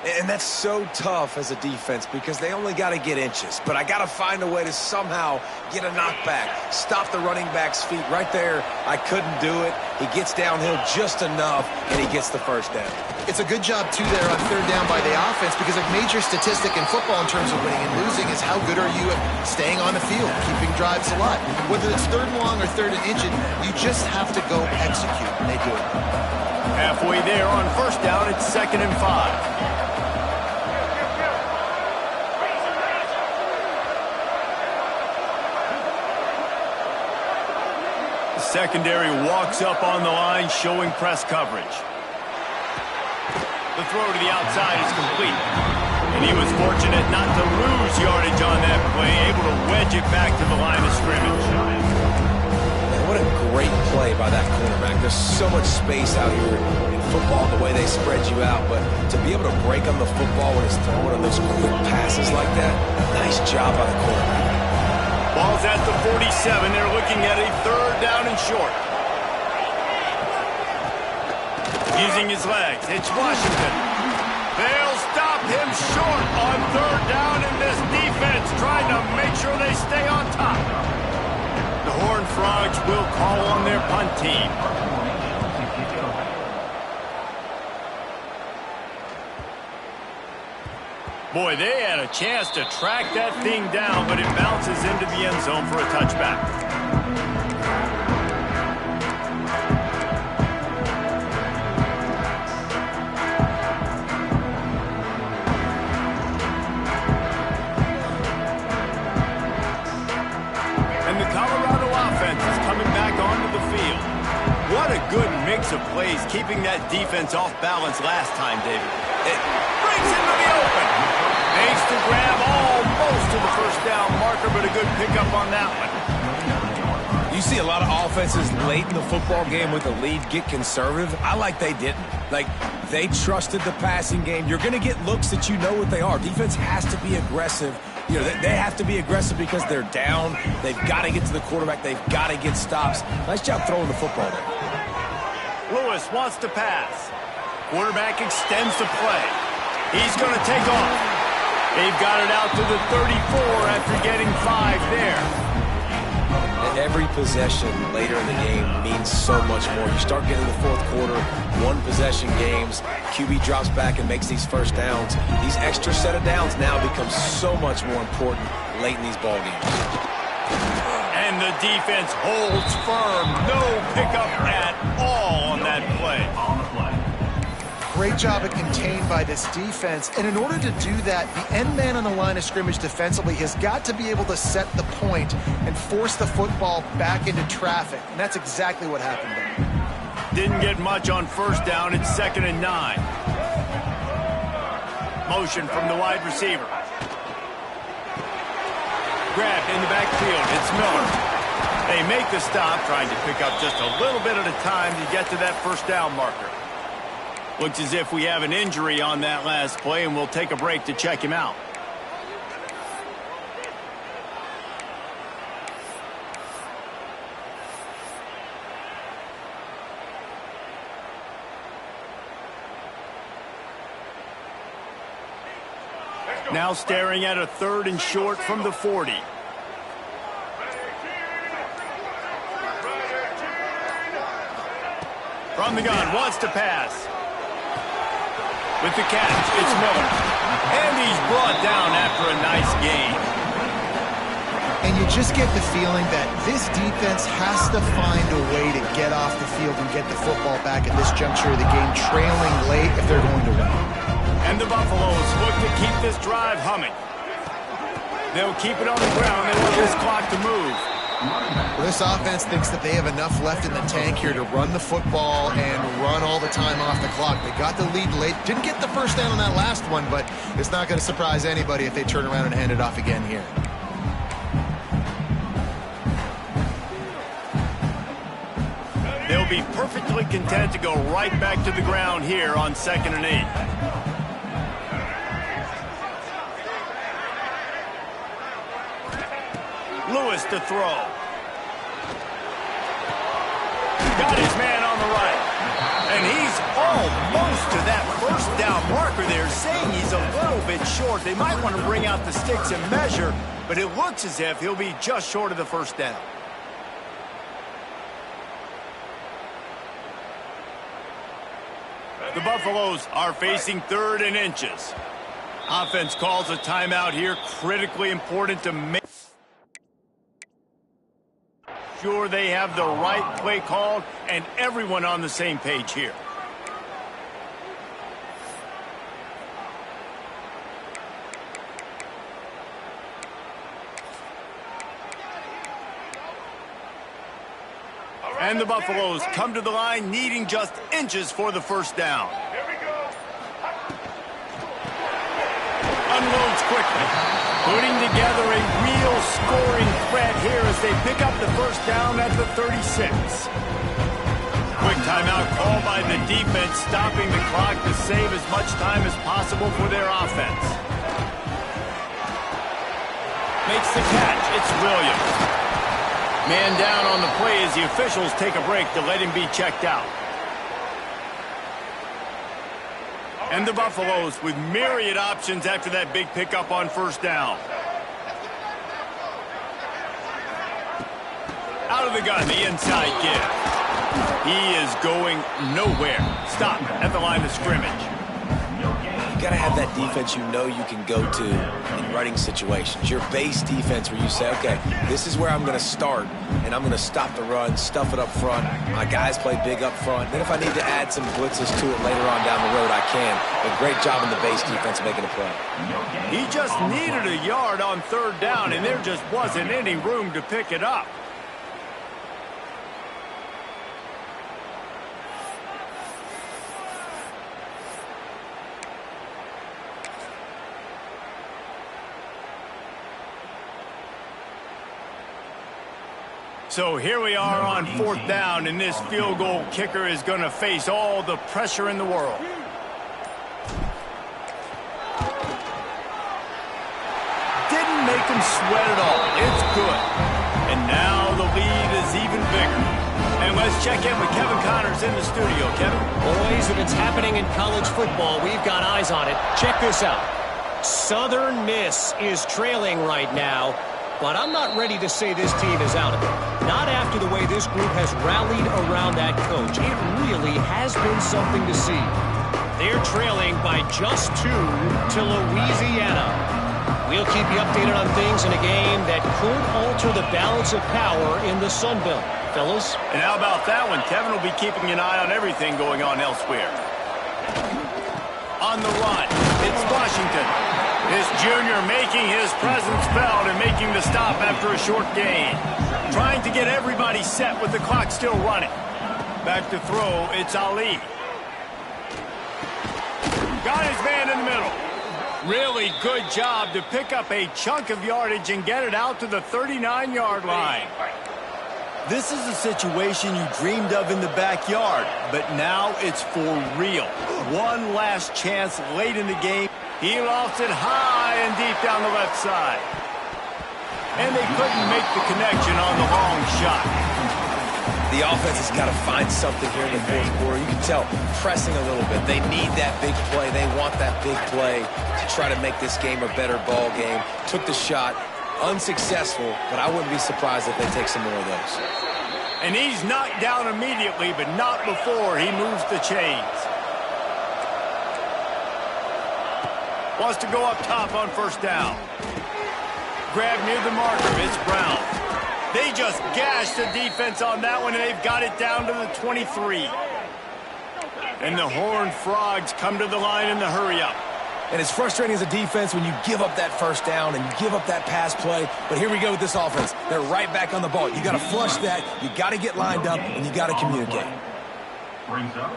And that's so tough as a defense because they only got to get inches. But I got to find a way to somehow get a knockback, stop the running back's feet. Right there, I couldn't do it. He gets downhill just enough, and he gets the first down. It's a good job, too, there on third down by the offense because a major statistic in football in terms of winning and losing is how good are you at staying on the field, keeping drives alive. Whether it's 3rd and long or 3rd and inches, you just have to go execute, and they do it. Halfway there on first down, it's 2nd and 5. Secondary walks up on the line, showing press coverage. The throw to the outside is complete. And he was fortunate not to lose yardage on that play, able to wedge it back to the line of scrimmage. Man, what a great play by that cornerback. There's so much space out here in football, the way they spread you out. But to be able to break on the football when it's throwing on those quick passes like that, nice job by the cornerback. Ball's at the 47. They're looking at a 3rd down and short. Using his legs, it's Washington. They'll stop him short on 3rd down, and this defense trying to make sure they stay on top. The Horned Frogs will call on their punt team. Boy, they had a chance to track that thing down, but it bounces into the end zone for a touchback. And the Colorado offense is coming back onto the field. What a good mix of plays, keeping that defense off balance last time, David. It brings into the open. Makes the grab almost to the first down marker, but a good pickup on that one. You see a lot of offenses late in the football game with the lead get conservative. I like they didn't. Like, they trusted the passing game. You're going to get looks that you know what they are. Defense has to be aggressive. You know, they have to be aggressive because they're down. They've got to get to the quarterback. They've got to get stops. Nice job throwing the football there. Lewis wants to pass. Quarterback extends the play. He's going to take off. They've got it out to the 34 after getting 5 there. And every possession later in the game means so much more. You start getting the fourth quarter, one-possession games, QB drops back and makes these first downs. These extra set of downs now become so much more important late in these ball games. And the defense holds firm. No pickup at all on that play. Great job of contained by this defense. And in order to do that, the end man on the line of scrimmage defensively has got to be able to set the point and force the football back into traffic. And that's exactly what happened there. Didn't get much on first down. It's 2nd and 9. Motion from the wide receiver. Grabbed in the backfield. It's Miller. They make the stop, trying to pick up just a little bit at a time to get to that first down marker. Looks as if we have an injury on that last play, and we'll take a break to check him out. Now staring at a 3rd and short from the 40. From the gun, wants to pass. With the catch, it's Miller. And he's brought down after a nice gain. And you just get the feeling that this defense has to find a way to get off the field and get the football back at this juncture of the game, trailing late if they're going to win. And the Buffaloes look to keep this drive humming. They'll keep it on the ground. They want this clock to move. Well, this offense thinks that they have enough left in the tank here to run the football and run all the time off the clock. They got the lead late. Didn't get the first down on that last one, but it's not going to surprise anybody if they turn around and hand it off again here. They'll be perfectly content to go right back to the ground here on 2nd and 8. Lewis to throw. Got his man on the right. And he's almost to that first down marker there, saying he's a little bit short. They might want to bring out the sticks and measure, but it looks as if he'll be just short of the first down. The Buffaloes are facing 3rd and inches. Offense calls a timeout here, critically important to make sure they have the right play called and everyone on the same page here. And the Buffaloes come to the line needing just inches for the first down. Here we go. Unloads quickly, putting together a real scoring threat here as they pick up the first down at the 36. Quick timeout called by the defense, stopping the clock to save as much time as possible for their offense. Makes the catch. It's Williams. Man down on the play as the officials take a break to let him be checked out. And the Buffaloes with myriad options after that big pickup on first down. Out of the gun, the inside give. He is going nowhere. Stop at the line of scrimmage. You got to have that defense you know you can go to in running situations. Your base defense where you say, okay, this is where I'm going to start, and I'm going to stop the run, stuff it up front. My guys play big up front. Then if I need to add some blitzes to it later on down the road, I can. But great job in the base defense making a play. He just needed a yard on third down, and there just wasn't any room to pick it up. So here we are on fourth down, and this field goal kicker is going to face all the pressure in the world. Didn't make him sweat at all. It's good. And now the lead is even bigger. And let's check in with Kevin Connors in the studio. Kevin? Boys, if it's happening in college football, we've got eyes on it. Check this out. Southern Miss is trailing right now, but I'm not ready to say this team is out of it. Not after the way this group has rallied around that coach. It really has been something to see. They're trailing by just 2 to Louisiana. We'll keep you updated on things in a game that could alter the balance of power in the Sun Belt. Fellas? And how about that one? Kevin will be keeping an eye on everything going on elsewhere. On the run, it's Washington. This junior making his presence felt and making the stop after a short gain. Trying to get everybody set with the clock still running. Back to throw, it's Ali. Got his man in the middle. Really good job to pick up a chunk of yardage and get it out to the 39-yard line. This is a situation you dreamed of in the backyard, but now it's for real. One last chance late in the game. He lost it high and deep down the left side. And they couldn't make the connection on the long shot. The offense has got to find something here in the fourth quarter. You can tell, pressing a little bit. They need that big play. They want that big play to try to make this game a better ball game. Took the shot. Unsuccessful, but I wouldn't be surprised if they take some more of those. And he's knocked down immediately, but not before he moves the chains. Wants to go up top on first down. Grab near the marker, it's Brown. They just gashed the defense on that one, and they've got it down to the 23. And the Horned Frogs come to the line in the hurry-up. And it's frustrating as a defense when you give up that first down and you give up that pass play. But here we go with this offense. They're right back on the ball. You got to flush that. You got to get lined up, and you got to communicate. Brings up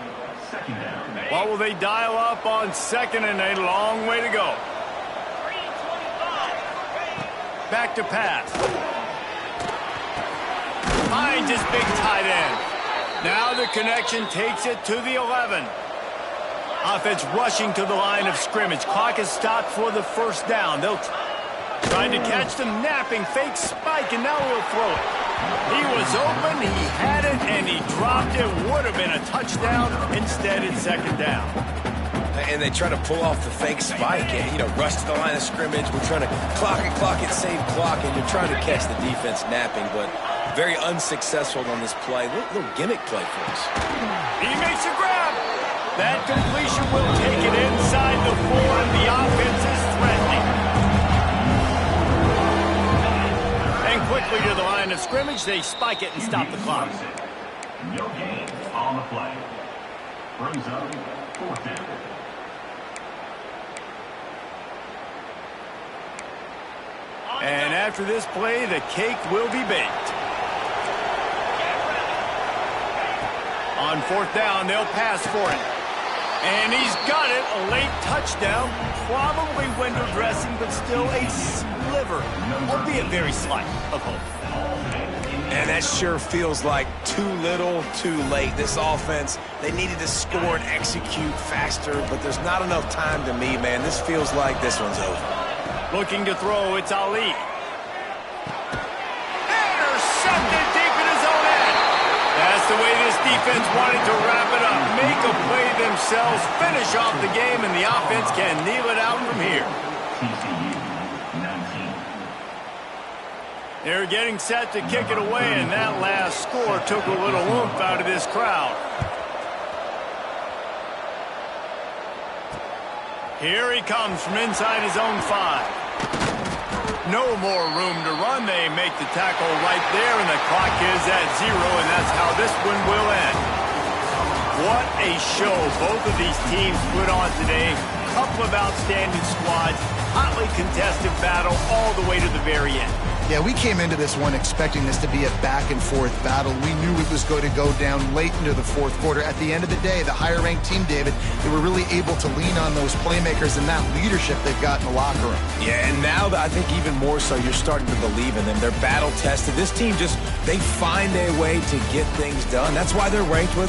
second down. What will they dial up on second, and a long way to go? 3:25. Back to pass. Finds his big tight end. Now the connection takes it to the 11. Offense rushing to the line of scrimmage. Clock is stopped for the first down. They'll trying to catch them napping. Fake spike, and now he'll throw it. He was open, he had it, and he dropped it. Would have been a touchdown. Instead, it's second down. And they try to pull off the fake spike and, rush to the line of scrimmage. We're trying to clock it, save clock, and you're trying to catch the defense napping, but very unsuccessful on this play. Little gimmick play for us. He makes a grab. That completion will take it inside the 4, and the offense is threatening. And quickly to the line of scrimmage, they spike it and stop the clock. No gain on the play. Brings up fourth down. And after this play, the cake will be baked. On fourth down, they'll pass for it. And he's got it, a late touchdown. Probably window dressing, but still a sliver, albeit very slight, of hope. And that sure feels like too little, too late. This offense, they needed to score and execute faster, but there's not enough time to me, man. This feels like this one's over. Looking to throw, it's Ali. Intercepted deep in his own end. That's the way this defense wanted to wrap it up. Make a play themselves, finish off the game, and the offense can kneel it out from here. TCU 19. They're getting set to kick it away, and that last score took a little oomph out of this crowd. Here he comes from inside his own 5. No more room to run. They make the tackle right there, and the clock is at 0, and that's how this one will end. What a show both of these teams put on today. Couple of outstanding squads, hotly contested battle all the way to the very end. Yeah, we came into this one expecting this to be a back-and-forth battle. We knew it was going to go down late into the fourth quarter. At the end of the day, the higher-ranked team, David, they were really able to lean on those playmakers and that leadership they've got in the locker room. Yeah, and now I think even more so, you're starting to believe in them. They're battle-tested. This team they find a way to get things done. That's why they're ranked where they're